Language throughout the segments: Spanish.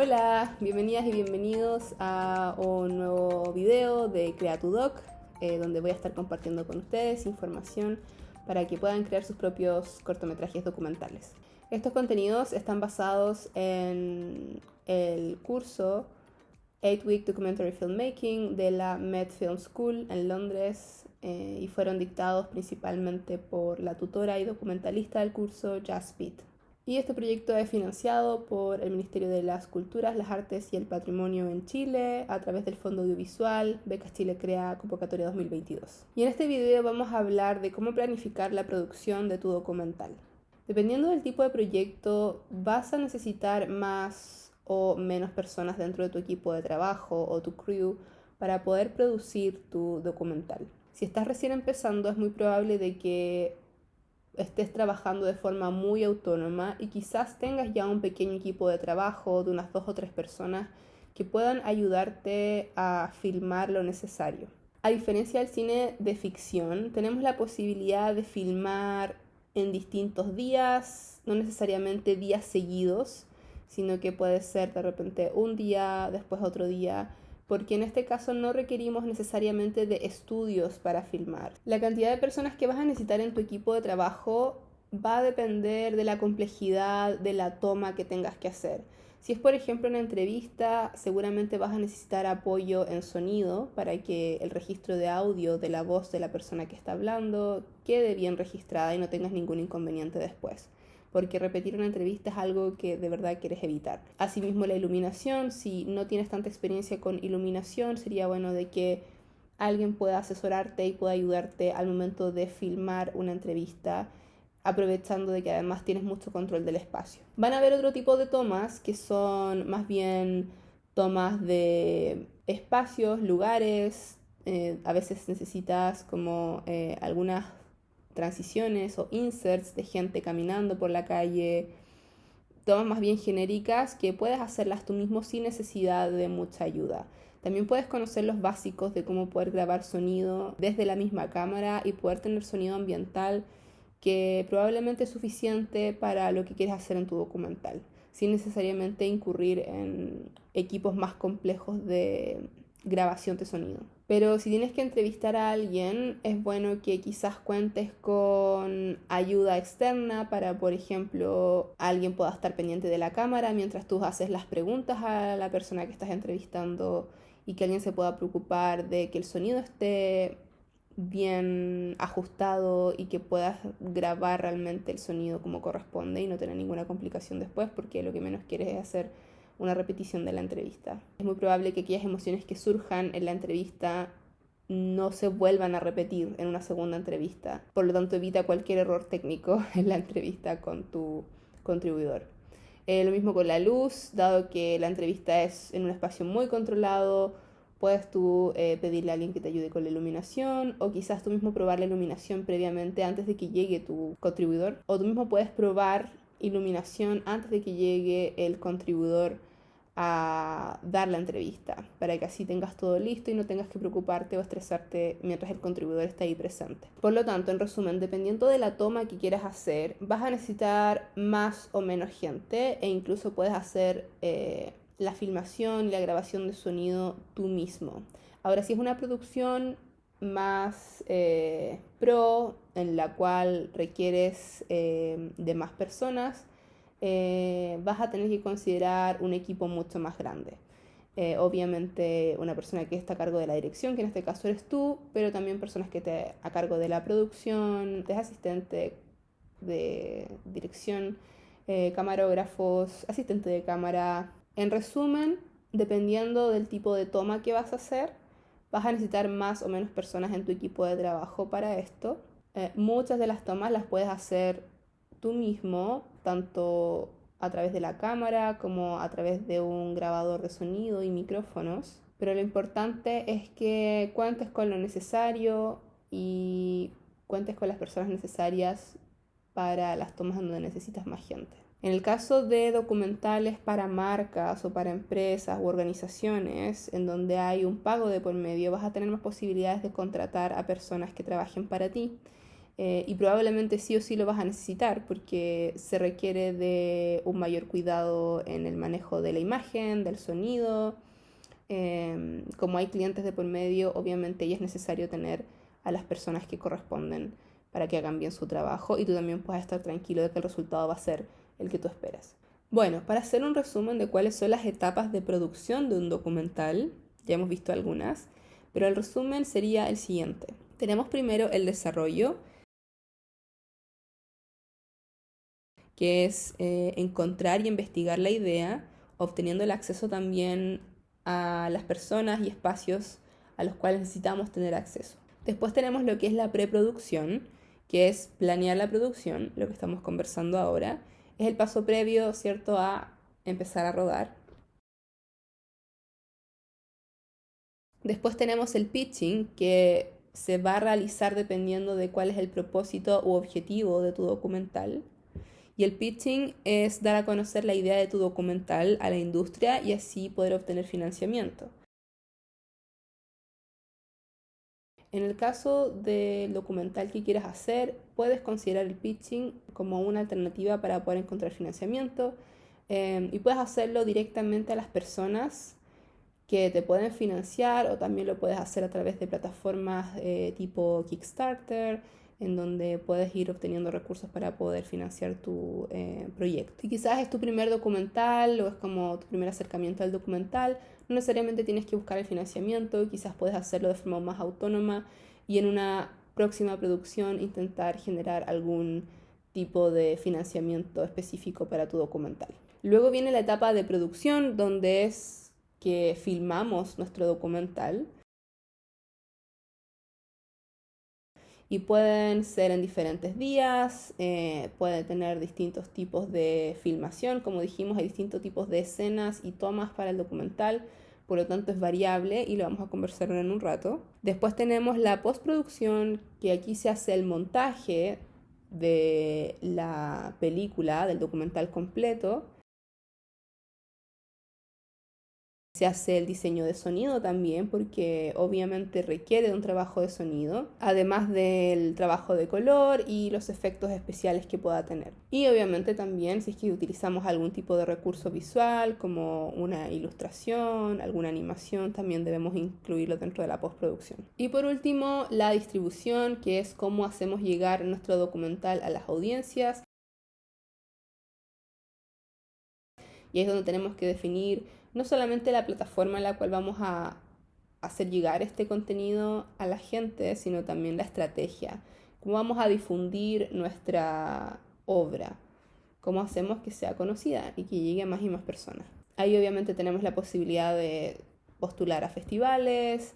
Hola, bienvenidas y bienvenidos a un nuevo video de Crea tu Doc, donde voy a estar compartiendo con ustedes información para que puedan crear sus propios cortometrajes documentales. Estos contenidos están basados en el curso 8-Week Documentary Filmmaking de la Met Film School en Londres y fueron dictados principalmente por la tutora y documentalista del curso Jazz Pitt. Y este proyecto es financiado por el Ministerio de las Culturas, las Artes y el Patrimonio en Chile a través del Fondo Audiovisual Becas Chile Crea Convocatoria 2022. Y en este video vamos a hablar de cómo planificar la producción de tu documental. Dependiendo del tipo de proyecto, vas a necesitar más o menos personas dentro de tu equipo de trabajo o tu crew para poder producir tu documental. Si estás recién empezando, es muy probable de que estés trabajando de forma muy autónoma y quizás tengas ya un pequeño equipo de trabajo de unas 2 o 3 personas que puedan ayudarte a filmar lo necesario. A diferencia del cine de ficción, tenemos la posibilidad de filmar en distintos días, no necesariamente días seguidos, sino que puede ser de repente un día, después otro día, porque en este caso no requerimos necesariamente de estudios para filmar. La cantidad de personas que vas a necesitar en tu equipo de trabajo va a depender de la complejidad de la toma que tengas que hacer. Si es por ejemplo una entrevista, seguramente vas a necesitar apoyo en sonido para que el registro de audio de la voz de la persona que está hablando quede bien registrada y no tengas ningún inconveniente después, porque repetir una entrevista es algo que de verdad quieres evitar. Asimismo, la iluminación, si no tienes tanta experiencia con iluminación, sería bueno de que alguien pueda asesorarte y pueda ayudarte al momento de filmar una entrevista, aprovechando de que además tienes mucho control del espacio. Van a haber otro tipo de tomas que son más bien tomas de espacios, lugares, a veces necesitas como algunas transiciones o inserts de gente caminando por la calle, tomas más bien genéricas que puedes hacerlas tú mismo sin necesidad de mucha ayuda. También puedes conocer los básicos de cómo poder grabar sonido desde la misma cámara y poder tener sonido ambiental que probablemente es suficiente para lo que quieres hacer en tu documental, sin necesariamente incurrir en equipos más complejos de grabación de sonido. Pero si tienes que entrevistar a alguien, es bueno que quizás cuentes con ayuda externa para, por ejemplo, alguien pueda estar pendiente de la cámara mientras tú haces las preguntas a la persona que estás entrevistando y que alguien se pueda preocupar de que el sonido esté bien ajustado y que puedas grabar realmente el sonido como corresponde y no tener ninguna complicación después, porque lo que menos quieres es hacer una repetición de la entrevista. Es muy probable que aquellas emociones que surjan en la entrevista no se vuelvan a repetir en una segunda entrevista. Por lo tanto, evita cualquier error técnico en la entrevista con tu contribuidor. Lo mismo con la luz, dado que la entrevista es en un espacio muy controlado, puedes tú pedirle a alguien que te ayude con la iluminación o quizás tú mismo probar la iluminación previamente antes de que llegue tu contribuidor. O tú mismo puedes probar iluminación antes de que llegue el contribuidor a dar la entrevista, para que así tengas todo listo y no tengas que preocuparte o estresarte mientras el contribuidor está ahí presente. Por lo tanto, en resumen, dependiendo de la toma que quieras hacer, vas a necesitar más o menos gente e incluso puedes hacer la filmación y la grabación de sonido tú mismo. Ahora, si es una producción más pro, en la cual requieres de más personas, vas a tener que considerar un equipo mucho más grande. Obviamente una persona que está a cargo de la dirección, que en este caso eres tú, pero también personas que estén a cargo de la producción, de asistente de dirección, camarógrafos, asistente de cámara. En resumen, dependiendo del tipo de toma que vas a hacer, vas a necesitar más o menos personas en tu equipo de trabajo para esto. Muchas de las tomas las puedes hacer tú mismo, tanto a través de la cámara como a través de un grabador de sonido y micrófonos. Pero lo importante es que cuentes con lo necesario y cuentes con las personas necesarias para las tomas donde necesitas más gente. En el caso de documentales para marcas o para empresas u organizaciones en donde hay un pago de por medio, vas a tener más posibilidades de contratar a personas que trabajen para ti. y probablemente sí o sí lo vas a necesitar porque se requiere de un mayor cuidado en el manejo de la imagen, del sonido. Como hay clientes de por medio, obviamente y es necesario tener a las personas que corresponden para que hagan bien su trabajo y tú también puedas estar tranquilo de que el resultado va a ser el que tú esperas. Bueno, para hacer un resumen de cuáles son las etapas de producción de un documental, ya hemos visto algunas, pero el resumen sería el siguiente. Tenemos primero el desarrollo, que es encontrar y investigar la idea, obteniendo el acceso también a las personas y espacios a los cuales necesitamos tener acceso. Después tenemos lo que es la preproducción, que es planear la producción, lo que estamos conversando ahora. Es el paso previo, ¿cierto?, a empezar a rodar. Después tenemos el pitching, que se va a realizar dependiendo de cuál es el propósito u objetivo de tu documental. Y el pitching es dar a conocer la idea de tu documental a la industria y así poder obtener financiamiento. En el caso del documental que quieras hacer, puedes considerar el pitching como una alternativa para poder encontrar financiamiento y puedes hacerlo directamente a las personas que te pueden financiar o también lo puedes hacer a través de plataformas tipo Kickstarter, en donde puedes ir obteniendo recursos para poder financiar tu proyecto. Y quizás es tu primer documental o es como tu primer acercamiento al documental, no necesariamente tienes que buscar el financiamiento, quizás puedes hacerlo de forma más autónoma y en una próxima producción intentar generar algún tipo de financiamiento específico para tu documental. Luego viene la etapa de producción, donde es que filmamos nuestro documental y pueden ser en diferentes días, pueden tener distintos tipos de filmación, como dijimos, hay distintos tipos de escenas y tomas para el documental, por lo tanto es variable y lo vamos a conversar en un rato. Después tenemos la postproducción, que aquí se hace el montaje de la película, del documental completo. Se hace el diseño de sonido también porque obviamente requiere de un trabajo de sonido, además del trabajo de color y los efectos especiales que pueda tener. Y obviamente también si es que utilizamos algún tipo de recurso visual como una ilustración, alguna animación, también debemos incluirlo dentro de la postproducción. Y por último, la distribución, que es cómo hacemos llegar nuestro documental a las audiencias. Y es donde tenemos que definir no solamente la plataforma en la cual vamos a hacer llegar este contenido a la gente, sino también la estrategia. Cómo vamos a difundir nuestra obra. Cómo hacemos que sea conocida y que llegue a más y más personas. Ahí obviamente tenemos la posibilidad de postular a festivales,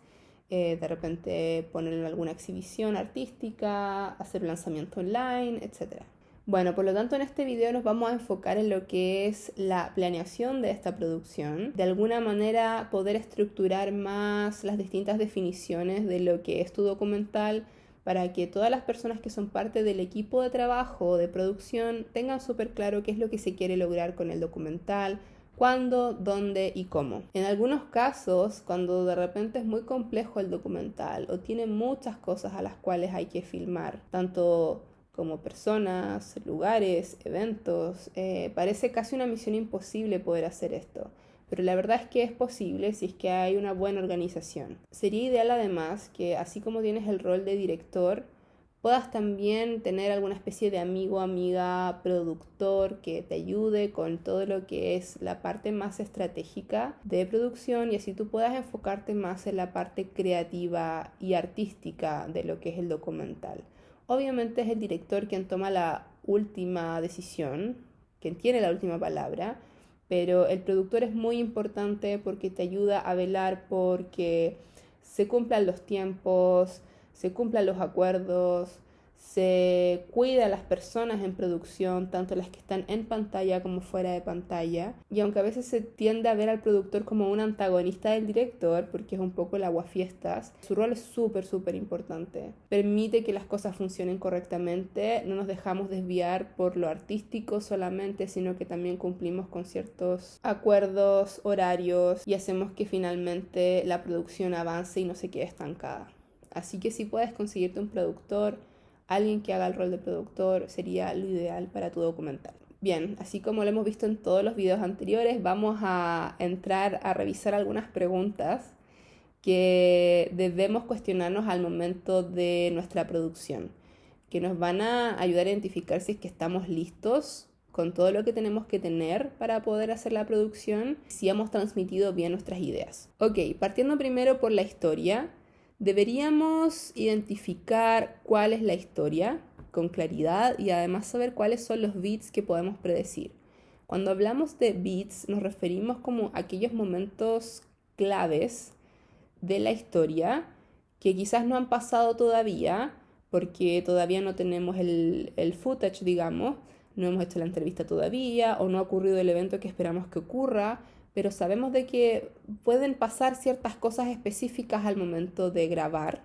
de repente poner en alguna exhibición artística, hacer un lanzamiento online, etcétera. Bueno, por lo tanto en este video nos vamos a enfocar en lo que es la planeación de esta producción, de alguna manera poder estructurar más las distintas definiciones de lo que es tu documental para que todas las personas que son parte del equipo de trabajo o de producción tengan súper claro qué es lo que se quiere lograr con el documental, cuándo, dónde y cómo. En algunos casos, cuando de repente es muy complejo el documental o tiene muchas cosas a las cuales hay que filmar, tanto como personas, lugares, eventos. Parece casi una misión imposible poder hacer esto, pero la verdad es que es posible si es que hay una buena organización. Sería ideal además que así como tienes el rol de director, puedas también tener alguna especie de amigo, amiga, productor que te ayude con todo lo que es la parte más estratégica de producción y así tú puedas enfocarte más en la parte creativa y artística de lo que es el documental. Obviamente es el director quien toma la última decisión, quien tiene la última palabra, pero el productor es muy importante porque te ayuda a velar porque se cumplan los tiempos, se cumplan los acuerdos, se cuida a las personas en producción, tanto las que están en pantalla como fuera de pantalla. Y aunque a veces se tiende a ver al productor como un antagonista del director, porque es un poco el aguafiestas, su rol es súper importante. Permite que las cosas funcionen correctamente, no nos dejamos desviar por lo artístico solamente, sino que también cumplimos con ciertos acuerdos, horarios y hacemos que finalmente la producción avance y no se quede estancada. Así que si puedes conseguirte un productor, alguien que haga el rol de productor sería lo ideal para tu documental. Bien, así como lo hemos visto en todos los videos anteriores, vamos a entrar a revisar algunas preguntas que debemos cuestionarnos al momento de nuestra producción, que nos van a ayudar a identificar si es que estamos listos con todo lo que tenemos que tener para poder hacer la producción, si hemos transmitido bien nuestras ideas. Ok, partiendo primero por la historia, deberíamos identificar cuál es la historia con claridad y además saber cuáles son los beats que podemos predecir. Cuando hablamos de beats nos referimos como a aquellos momentos claves de la historia que quizás no han pasado todavía porque todavía no tenemos el footage, digamos, no hemos hecho la entrevista todavía o no ha ocurrido el evento que esperamos que ocurra, pero sabemos de que pueden pasar ciertas cosas específicas al momento de grabar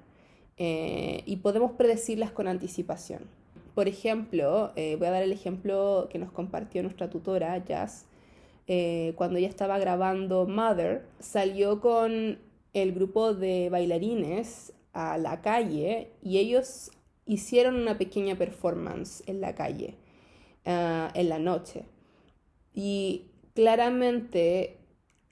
y podemos predecirlas con anticipación. Por ejemplo, voy a dar el ejemplo que nos compartió nuestra tutora, Jazz. Cuando ella estaba grabando Mother, salió con el grupo de bailarines a la calle y ellos hicieron una pequeña performance en la calle, en la noche. Y claramente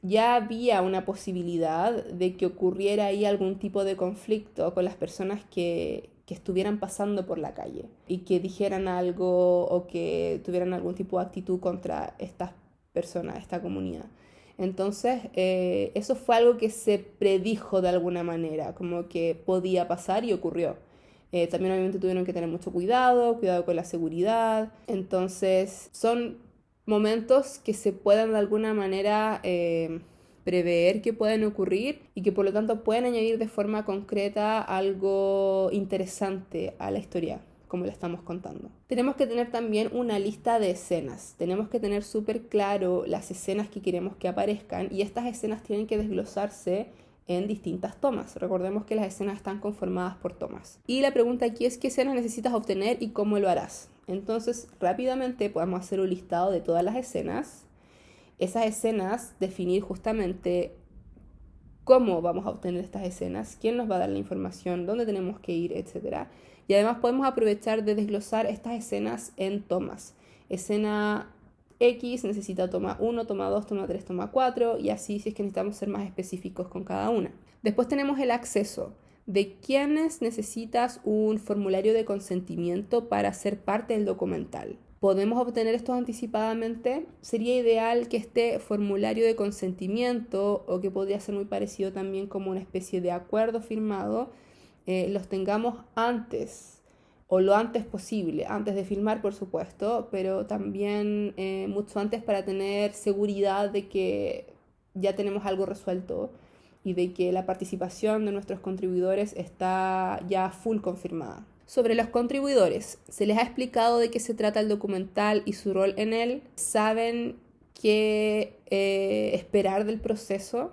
ya había una posibilidad de que ocurriera ahí algún tipo de conflicto con las personas que estuvieran pasando por la calle y que dijeran algo o que tuvieran algún tipo de actitud contra estas personas, esta comunidad. Entonces, eso fue algo que se predijo de alguna manera, como que podía pasar y ocurrió. También obviamente tuvieron que tener mucho cuidado con la seguridad. Entonces, son momentos que se puedan de alguna manera prever que pueden ocurrir y que por lo tanto pueden añadir de forma concreta algo interesante a la historia, como la estamos contando. Tenemos que tener también una lista de escenas. Tenemos que tener súper claro las escenas que queremos que aparezcan y estas escenas tienen que desglosarse en distintas tomas. Recordemos que las escenas están conformadas por tomas. Y la pregunta aquí es qué escenas necesitas obtener y cómo lo harás. Entonces, rápidamente podemos hacer un listado de todas las escenas. Esas escenas, definir justamente cómo vamos a obtener estas escenas, quién nos va a dar la información, dónde tenemos que ir, etc. Y además podemos aprovechar de desglosar estas escenas en tomas. Escena X necesita toma 1, toma 2, toma 3, toma 4 y así si es que necesitamos ser más específicos con cada una. Después tenemos el acceso. ¿De quiénes necesitas un formulario de consentimiento para ser parte del documental? ¿Podemos obtener esto anticipadamente? Sería ideal que este formulario de consentimiento, o que podría ser muy parecido también como una especie de acuerdo firmado, los tengamos antes o lo antes posible, antes de filmar por supuesto, pero también mucho antes para tener seguridad de que ya tenemos algo resuelto y de que la participación de nuestros contribuidores está ya full confirmada. Sobre los contribuidores, ¿se les ha explicado de qué se trata el documental y su rol en él? ¿Saben qué esperar del proceso?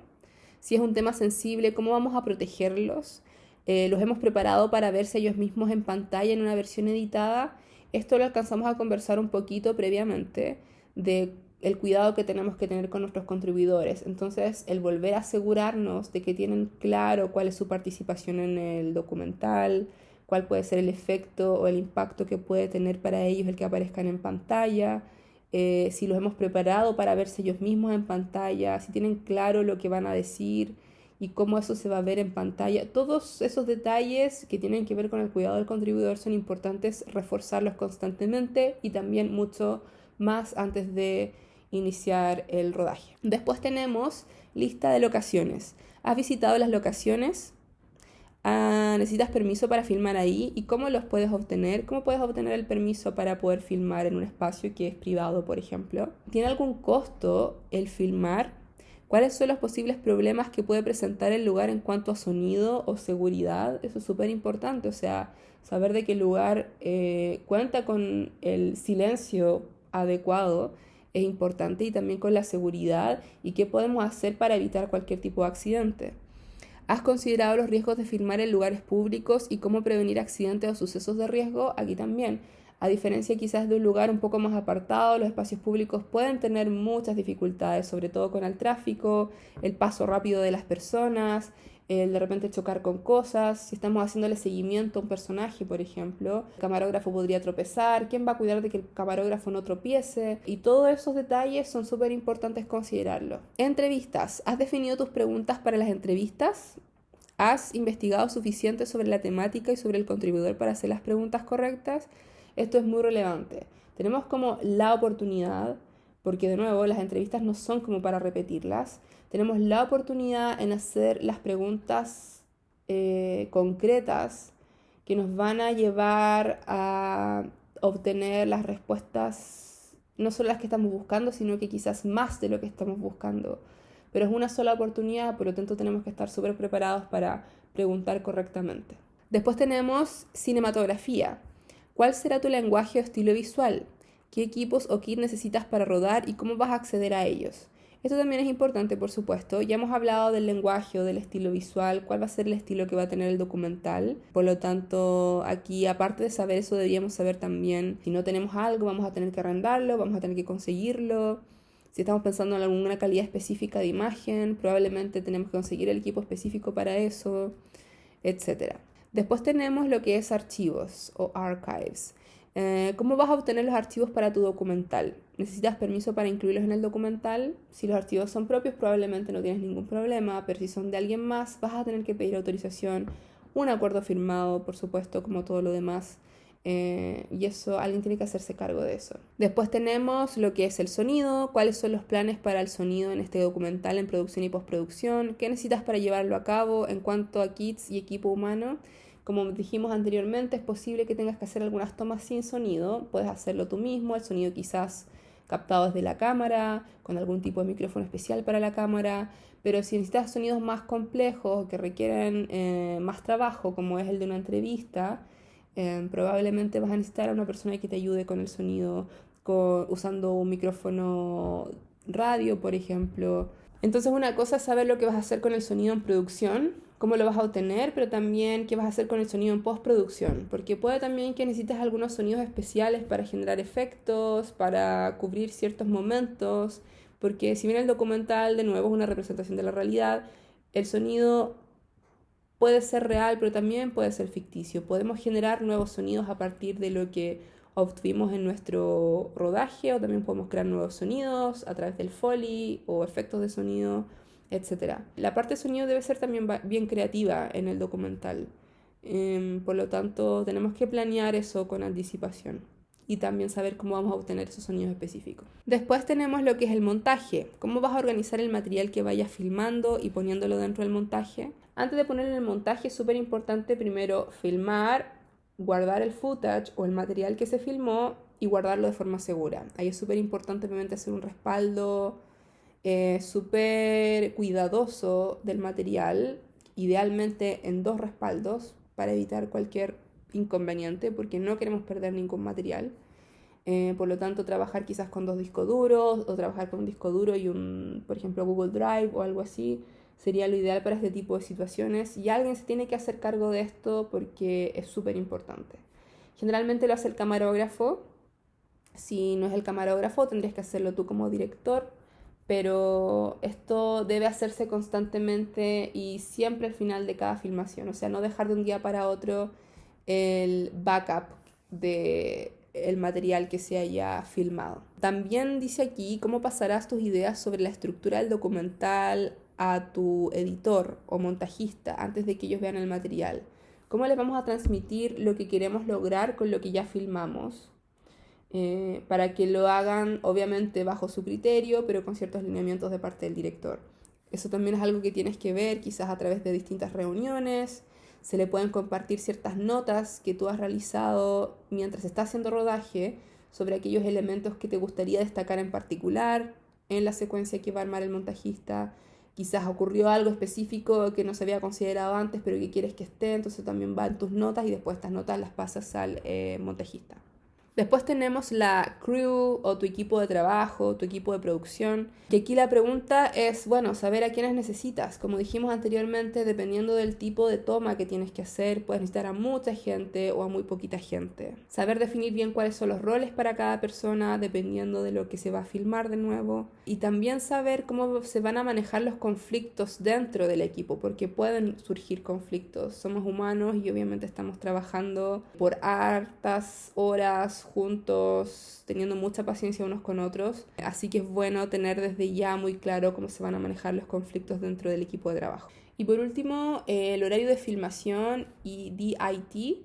Si es un tema sensible, ¿cómo vamos a protegerlos? ¿Los hemos preparado para verse ellos mismos en pantalla en una versión editada? Esto lo alcanzamos a conversar un poquito previamente de el cuidado que tenemos que tener con nuestros contribuidores. Entonces, el volver a asegurarnos de que tienen claro cuál es su participación en el documental, cuál puede ser el efecto o el impacto que puede tener para ellos el que aparezcan en pantalla, si los hemos preparado para verse ellos mismos en pantalla, si tienen claro lo que van a decir y cómo eso se va a ver en pantalla. Todos esos detalles que tienen que ver con el cuidado del contribuidor son importantes reforzarlos constantemente y también mucho más antes de iniciar el rodaje. Después tenemos lista de locaciones. ¿Has visitado las locaciones? ¿Necesitas permiso para filmar ahí? ¿Y cómo los puedes obtener? ¿Cómo puedes obtener el permiso para poder filmar en un espacio que es privado, por ejemplo? ¿Tiene algún costo el filmar? ¿Cuáles son los posibles problemas que puede presentar el lugar en cuanto a sonido o seguridad? Eso es súper importante, o sea, saber de que el lugar cuenta con el silencio adecuado es importante y también con la seguridad y qué podemos hacer para evitar cualquier tipo de accidente. ¿Has considerado los riesgos de filmar en lugares públicos y cómo prevenir accidentes o sucesos de riesgo? Aquí también. A diferencia quizás de un lugar un poco más apartado, los espacios públicos pueden tener muchas dificultades, sobre todo con el tráfico, el paso rápido de las personas, el de repente chocar con cosas, si estamos haciéndole seguimiento a un personaje, por ejemplo, el camarógrafo podría tropezar, quién va a cuidar de que el camarógrafo no tropiece, y todos esos detalles son súper importantes considerarlos. Entrevistas, ¿has definido tus preguntas para las entrevistas? ¿Has investigado suficiente sobre la temática y sobre el contribuidor para hacer las preguntas correctas? Esto es muy relevante. Tenemos como la oportunidad, porque de nuevo las entrevistas no son como para repetirlas, tenemos la oportunidad en hacer las preguntas concretas que nos van a llevar a obtener las respuestas, no solo las que estamos buscando, sino que quizás más de lo que estamos buscando. Pero es una sola oportunidad, por lo tanto tenemos que estar súper preparados para preguntar correctamente. Después tenemos cinematografía. ¿Cuál será tu lenguaje o estilo visual? ¿Qué equipos o kit necesitas para rodar y cómo vas a acceder a ellos? Esto también es importante, por supuesto. Ya hemos hablado del lenguaje o del estilo visual, cuál va a ser el estilo que va a tener el documental. Por lo tanto, aquí, aparte de saber eso, deberíamos saber también si no tenemos algo, vamos a tener que arrendarlo, vamos a tener que conseguirlo. Si estamos pensando en alguna calidad específica de imagen, probablemente tenemos que conseguir el equipo específico para eso, etc. Después tenemos lo que es archivos o archives. ¿Cómo vas a obtener los archivos para tu documental? ¿Necesitas permiso para incluirlos en el documental? Si los archivos son propios, probablemente no tienes ningún problema, pero si son de alguien más, vas a tener que pedir autorización, un acuerdo firmado, por supuesto, como todo lo demás. Y eso, alguien tiene que hacerse cargo de eso. Después tenemos lo que es el sonido, cuáles son los planes para el sonido en este documental en producción y postproducción, qué necesitas para llevarlo a cabo en cuanto a kits y equipo humano. Como dijimos anteriormente, es posible que tengas que hacer algunas tomas sin sonido, puedes hacerlo tú mismo, el sonido quizás captado desde la cámara, con algún tipo de micrófono especial para la cámara, pero si necesitas sonidos más complejos que requieren más trabajo, como es el de una entrevista, probablemente vas a necesitar a una persona que te ayude con el sonido, usando un micrófono radio, por ejemplo. Entonces una cosa es saber lo que vas a hacer con el sonido en producción, cómo lo vas a obtener, pero también qué vas a hacer con el sonido en postproducción, porque puede también que necesites algunos sonidos especiales para generar efectos, para cubrir ciertos momentos, porque si bien el documental de nuevo es una representación de la realidad, el sonido puede ser real, pero también puede ser ficticio. Podemos generar nuevos sonidos a partir de lo que obtuvimos en nuestro rodaje, o también podemos crear nuevos sonidos a través del Foley o efectos de sonido, etc. La parte de sonido debe ser también bien creativa en el documental. Por lo tanto, tenemos que planear eso con anticipación y también saber cómo vamos a obtener esos sonidos específicos. Después tenemos lo que es el montaje. ¿Cómo vas a organizar el material que vayas filmando y poniéndolo dentro del montaje? Antes de ponerlo en el montaje es súper importante primero filmar, guardar el footage o el material que se filmó y guardarlo de forma segura. Ahí es súper importante obviamente hacer un respaldo súper cuidadoso del material, idealmente en 2 respaldos para evitar cualquier inconveniente porque no queremos perder ningún material. Por lo tanto, trabajar quizás con 2 discos duros o trabajar con un disco duro y por ejemplo, Google Drive o algo así sería lo ideal para este tipo de situaciones, y alguien se tiene que hacer cargo de esto porque es súper importante. Generalmente lo hace el camarógrafo. Si no es el camarógrafo, tendrías que hacerlo tú como director, pero esto debe hacerse constantemente y siempre al final de cada filmación, o sea, no dejar de un día para otro el backup de el material que se haya filmado. También dice aquí cómo pasarás tus ideas sobre la estructura del documental a tu editor o montajista antes de que ellos vean el material. ¿Cómo les vamos a transmitir lo que queremos lograr con lo que ya filmamos? Para que lo hagan obviamente bajo su criterio, pero con ciertos lineamientos de parte del director. Eso también es algo que tienes que ver quizás a través de distintas reuniones. Se le pueden compartir ciertas notas que tú has realizado mientras estás haciendo rodaje sobre aquellos elementos que te gustaría destacar en particular en la secuencia que va a armar el montajista. Quizás ocurrió algo específico que no se había considerado antes, pero que quieres que esté, entonces también va en tus notas y después estas notas las pasas al montajista. Después tenemos la crew o tu equipo de trabajo, tu equipo de producción. Y aquí la pregunta es, bueno, saber a quiénes necesitas. Como dijimos anteriormente, dependiendo del tipo de toma que tienes que hacer, puedes necesitar a mucha gente o a muy poquita gente. Saber definir bien cuáles son los roles para cada persona, dependiendo de lo que se va a filmar de nuevo. Y también saber cómo se van a manejar los conflictos dentro del equipo, porque pueden surgir conflictos. Somos humanos y obviamente estamos trabajando por hartas horas juntos, teniendo mucha paciencia unos con otros, así que es bueno tener desde ya muy claro cómo se van a manejar los conflictos dentro del equipo de trabajo. Y por último, el horario de filmación y DIT.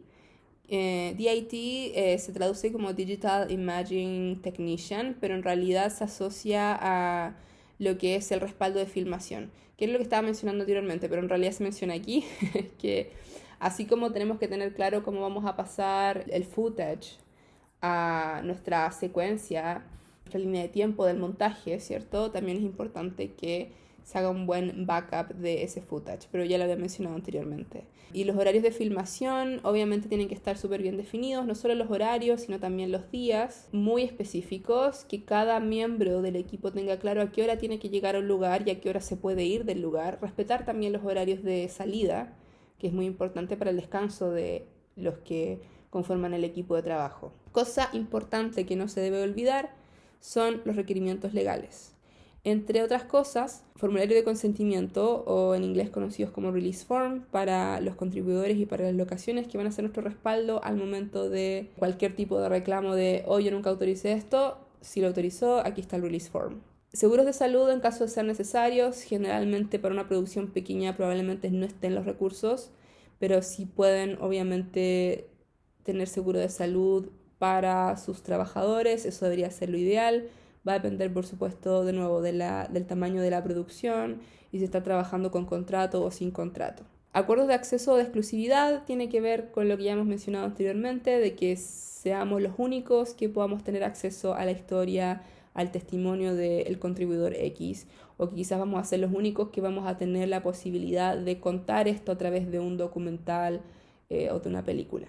DIT se traduce como Digital Imaging Technician, pero en realidad se asocia a lo que es el respaldo de filmación, que es lo que estaba mencionando anteriormente, pero en realidad se menciona aquí que así como tenemos que tener claro cómo vamos a pasar el footage a nuestra secuencia, nuestra línea de tiempo del montaje, ¿cierto? También es importante que se haga un buen backup de ese footage, pero ya lo había mencionado anteriormente. Y los horarios de filmación obviamente tienen que estar súper bien definidos, no solo los horarios, sino también los días muy específicos, que cada miembro del equipo tenga claro a qué hora tiene que llegar a un lugar y a qué hora se puede ir del lugar. Respetar también los horarios de salida, que es muy importante para el descanso de los que conforman el equipo de trabajo. Cosa importante que no se debe olvidar son los requerimientos legales. Entre otras cosas, formulario de consentimiento, o en inglés conocidos como release form, para los contribuidores y para las locaciones, que van a ser nuestro respaldo al momento de cualquier tipo de reclamo de, oh, yo nunca autoricé esto, si lo autorizó, aquí está el release form. Seguros de salud en caso de ser necesarios. Generalmente para una producción pequeña probablemente no estén los recursos, pero sí pueden obviamente tener seguro de salud para sus trabajadores. Eso debería ser lo ideal. Va a depender, por supuesto, de nuevo del tamaño de la producción y si está trabajando con contrato o sin contrato. Acuerdos de acceso o de exclusividad tiene que ver con lo que ya hemos mencionado anteriormente, de que seamos los únicos que podamos tener acceso a la historia, al testimonio del contribuidor X, o que quizás vamos a ser los únicos que vamos a tener la posibilidad de contar esto a través de un documental o de una película.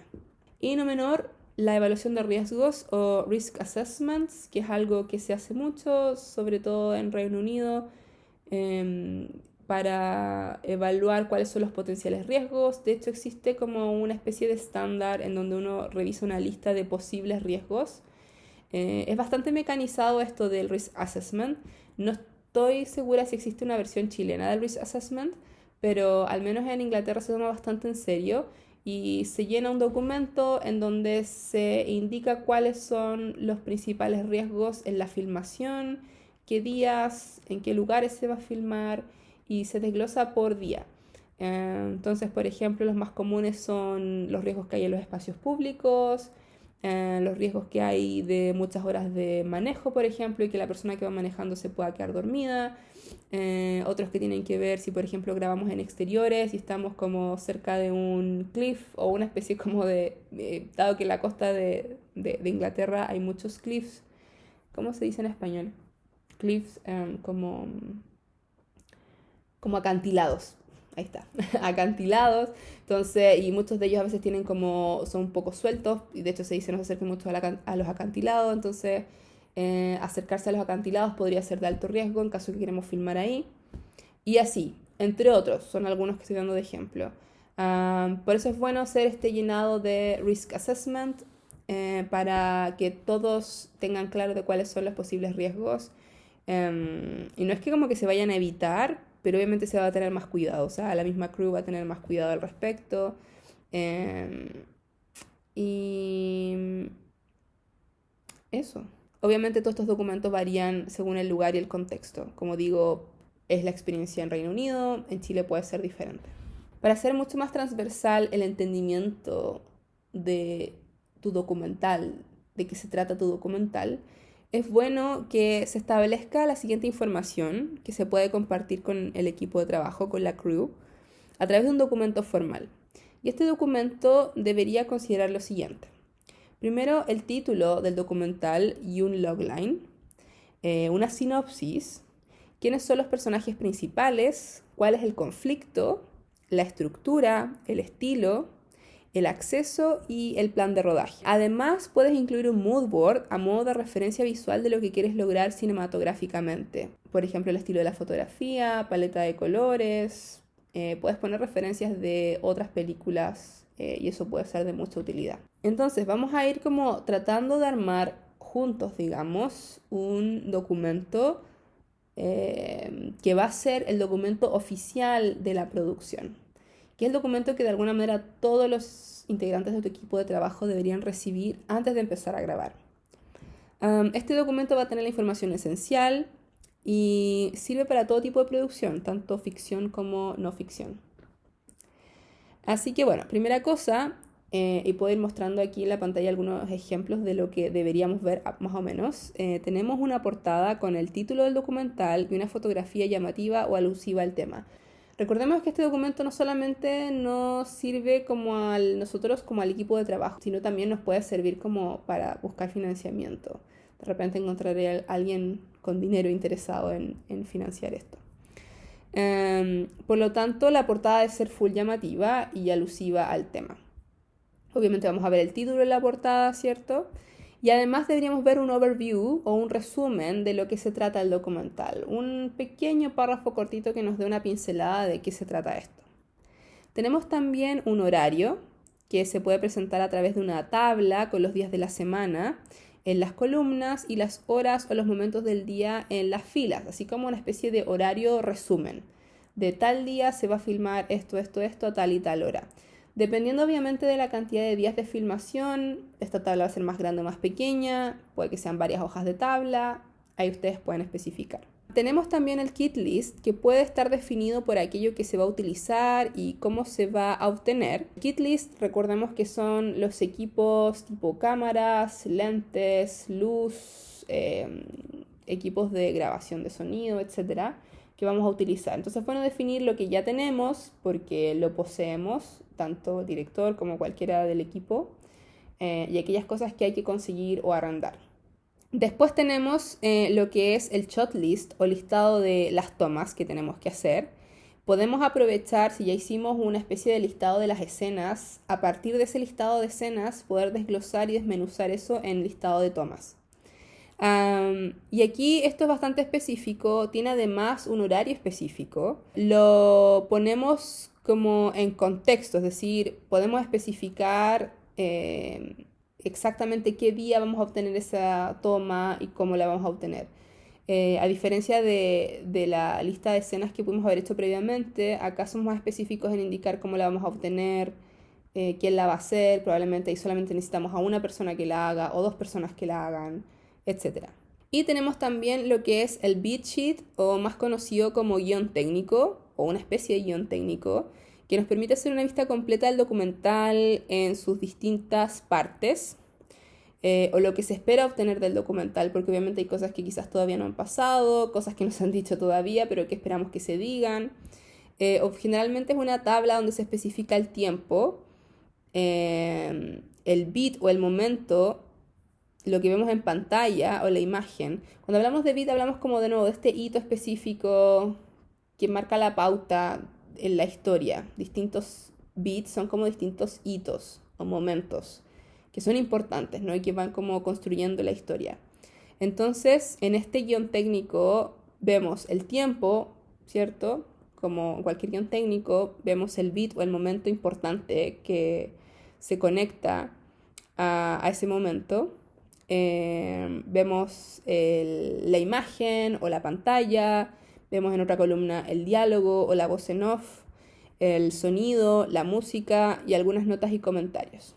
Y no menor, la evaluación de riesgos o risk assessments, que es algo que se hace mucho, sobre todo en Reino Unido, para evaluar cuáles son los potenciales riesgos. De hecho, existe como una especie de estándar en donde uno revisa una lista de posibles riesgos. Es bastante mecanizado esto del risk assessment. No estoy segura si existe una versión chilena del risk assessment, pero al menos en Inglaterra se toma bastante en serio y se llena un documento en donde se indica cuáles son los principales riesgos en la filmación, qué días, en qué lugares se va a filmar y se desglosa por día. Entonces, por ejemplo, los más comunes son los riesgos que hay en los espacios públicos, los riesgos que hay de muchas horas de manejo, por ejemplo, y que la persona que va manejando se pueda quedar dormida. Otros que tienen que ver si, por ejemplo, grabamos en exteriores y estamos como cerca de un cliff o una especie como dado que en la costa de Inglaterra hay muchos cliffs. ¿Cómo se dice en español? Cliffs, como acantilados. Ahí está, acantilados. Entonces, y muchos de ellos a veces tienen son un poco sueltos, y de hecho se dice no se acerquen mucho a los acantilados. Entonces, acercarse a los acantilados podría ser de alto riesgo en caso de que queremos filmar ahí. Y así, entre otros, son algunos que estoy dando de ejemplo. Por eso es bueno hacer este llenado de risk assessment para que todos tengan claro de cuáles son los posibles riesgos. Y no es que como que se vayan a evitar, pero obviamente se va a tener más cuidado. O sea, la misma crew va a tener más cuidado al respecto. Y eso. Obviamente todos estos documentos varían según el lugar y el contexto. Como digo, es la experiencia en Reino Unido, en Chile puede ser diferente. Para hacer mucho más transversal el entendimiento de tu documental, de qué se trata tu documental, es bueno que se establezca la siguiente información que se puede compartir con el equipo de trabajo, con la crew, a través de un documento formal. Y este documento debería considerar lo siguiente. Primero, el título del documental y un logline, una sinopsis, quiénes son los personajes principales, cuál es el conflicto, la estructura, el estilo el acceso y el plan de rodaje. Además, puedes incluir un mood board a modo de referencia visual de lo que quieres lograr cinematográficamente. Por ejemplo, el estilo de la fotografía, paleta de colores. Puedes poner referencias de otras películas y eso puede ser de mucha utilidad. Entonces, vamos a ir como tratando de armar juntos, digamos, un documento que va a ser el documento oficial de la producción, que es el documento que de alguna manera todos los integrantes de tu equipo de trabajo deberían recibir antes de empezar a grabar. Este documento va a tener la información esencial y sirve para todo tipo de producción, tanto ficción como no ficción. Así que bueno, primera cosa, y puedo ir mostrando aquí en la pantalla algunos ejemplos de lo que deberíamos ver más o menos. Tenemos una portada con el título del documental y una fotografía llamativa o alusiva al tema. Recordemos que este documento no solamente nos sirve nosotros como al equipo de trabajo, sino también nos puede servir como para buscar financiamiento. De repente encontraré a alguien con dinero interesado en financiar esto. Por lo tanto, la portada debe ser full llamativa y alusiva al tema. Obviamente vamos a ver el título de la portada, ¿cierto? Y además deberíamos ver un overview o un resumen de lo que se trata el documental. Un pequeño párrafo cortito que nos dé una pincelada de qué se trata esto. Tenemos también un horario que se puede presentar a través de una tabla con los días de la semana en las columnas y las horas o los momentos del día en las filas, así como una especie de horario resumen. De tal día se va a filmar esto, a tal y tal hora. Dependiendo obviamente de la cantidad de días de filmación, esta tabla va a ser más grande o más pequeña, puede que sean varias hojas de tabla, ahí ustedes pueden especificar. Tenemos también el kit list, que puede estar definido por aquello que se va a utilizar y cómo se va a obtener. Kit list, recordemos que son los equipos tipo cámaras, lentes, luz, equipos de grabación de sonido, etcétera, que vamos a utilizar. Entonces es bueno definir lo que ya tenemos porque lo poseemos, tanto el director como cualquiera del equipo, y aquellas cosas que hay que conseguir o arrendar. Después tenemos lo que es el shot list o listado de las tomas que tenemos que hacer. Podemos aprovechar, si ya hicimos una especie de listado de las escenas, a partir de ese listado de escenas poder desglosar y desmenuzar eso en listado de tomas. Y aquí esto es bastante específico, tiene además un horario específico. Lo ponemos como en contexto, es decir, podemos especificar exactamente qué día vamos a obtener esa toma y cómo la vamos a obtener. A diferencia de la lista de escenas que pudimos haber hecho previamente, acá somos más específicos en indicar cómo la vamos a obtener, quién la va a hacer, probablemente ahí solamente necesitamos a una persona que la haga o dos personas que la hagan, etc. Y tenemos también lo que es el beat sheet, o más conocido como guión técnico, o una especie de guión técnico, que nos permite hacer una vista completa del documental en sus distintas partes, o lo que se espera obtener del documental, porque obviamente hay cosas que quizás todavía no han pasado, cosas que no se han dicho todavía, pero que esperamos que se digan. O generalmente es una tabla donde se especifica el tiempo, el beat o el momento, lo que vemos en pantalla o la imagen. Cuando hablamos de beat hablamos como de nuevo de este hito específico que marca la pauta en la historia. Distintos beats son como distintos hitos o momentos que son importantes, ¿no? Y que van como construyendo la historia. Entonces, en este guión técnico vemos el tiempo, ¿cierto? Como cualquier guión técnico, vemos el beat o el momento importante que se conecta a ese momento. Vemos la imagen o la pantalla, vemos en otra columna el diálogo o la voz en off, el sonido, la música y algunas notas y comentarios.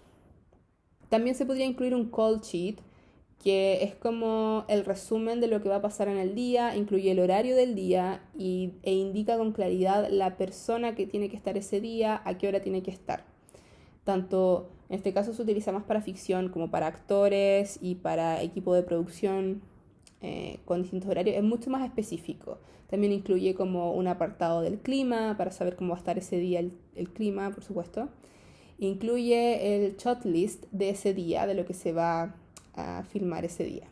También se podría incluir un call sheet, que es como el resumen de lo que va a pasar en el día, incluye el horario del día e indica con claridad la persona que tiene que estar ese día, a qué hora tiene que estar. Tanto en este caso se utiliza más para ficción como para actores y para equipo de producción con distintos horarios. Es mucho más específico. También incluye como un apartado del clima para saber cómo va a estar ese día el clima, por supuesto. Incluye el shot list de ese día, de lo que se va a filmar ese día.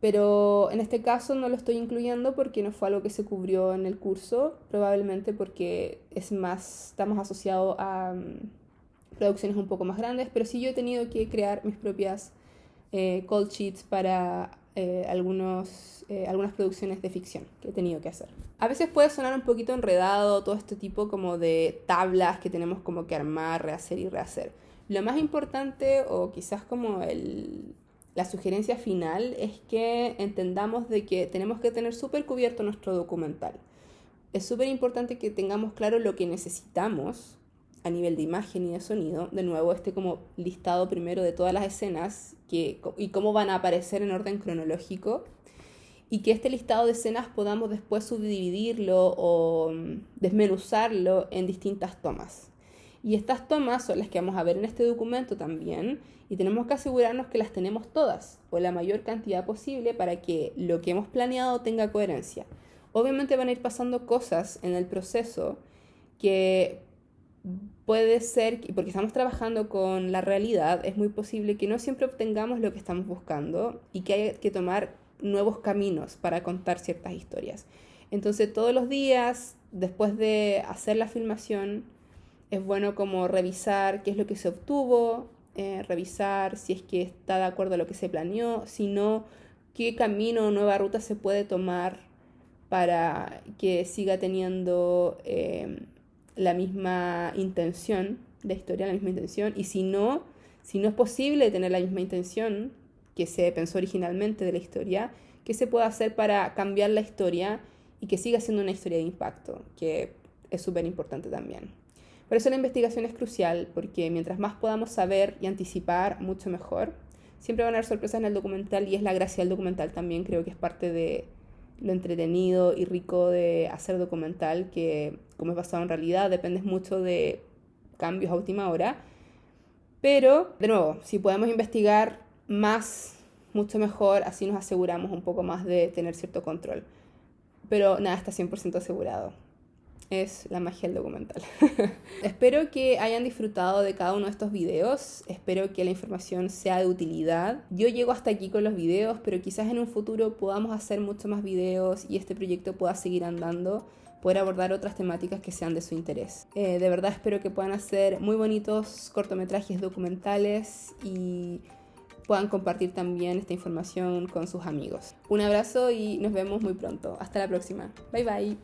Pero en este caso no lo estoy incluyendo porque no fue algo que se cubrió en el curso, probablemente porque es más, estamos asociados a producciones un poco más grandes, pero sí yo he tenido que crear mis propias call sheets para algunas producciones de ficción que he tenido que hacer. A veces puede sonar un poquito enredado todo este tipo como de tablas que tenemos como que armar, rehacer y rehacer. Lo más importante, o quizás como la sugerencia final, es que entendamos de que tenemos que tener súper cubierto nuestro documental. Es súper importante que tengamos claro lo que necesitamos a nivel de imagen y de sonido. De nuevo, como listado primero de todas las escenas y cómo van a aparecer en orden cronológico. Y que este listado de escenas podamos después subdividirlo o desmenuzarlo en distintas tomas. Y estas tomas son las que vamos a ver en este documento también, y tenemos que asegurarnos que las tenemos todas, o la mayor cantidad posible, para que lo que hemos planeado tenga coherencia. Obviamente van a ir pasando cosas en el proceso que puede ser, porque estamos trabajando con la realidad, es muy posible que no siempre obtengamos lo que estamos buscando y que haya que tomar nuevos caminos para contar ciertas historias. Entonces todos los días, después de hacer la filmación, es bueno como revisar qué es lo que se obtuvo, revisar si es que está de acuerdo a lo que se planeó, si no, qué camino o nueva ruta se puede tomar para que siga teniendo la misma intención de historia, la misma intención, y si no es posible tener la misma intención que se pensó originalmente de la historia, qué se puede hacer para cambiar la historia y que siga siendo una historia de impacto, que es súper importante también. Por eso la investigación es crucial, porque mientras más podamos saber y anticipar, mucho mejor. Siempre van a haber sorpresas en el documental, y es la gracia del documental también, creo que es parte de lo entretenido y rico de hacer documental, que como es basado en realidad, dependes mucho de cambios a última hora. Pero, de nuevo, si podemos investigar más, mucho mejor, así nos aseguramos un poco más de tener cierto control. Pero nada está 100% asegurado. Es la magia del documental. Espero que hayan disfrutado de cada uno de estos videos. Espero que la información sea de utilidad. Yo llego hasta aquí con los videos, pero quizás en un futuro podamos hacer mucho más videos y este proyecto pueda seguir andando, poder abordar otras temáticas que sean de su interés. De verdad espero que puedan hacer muy bonitos cortometrajes documentales y puedan compartir también esta información con sus amigos. Un abrazo y nos vemos muy pronto. Hasta la próxima. Bye bye.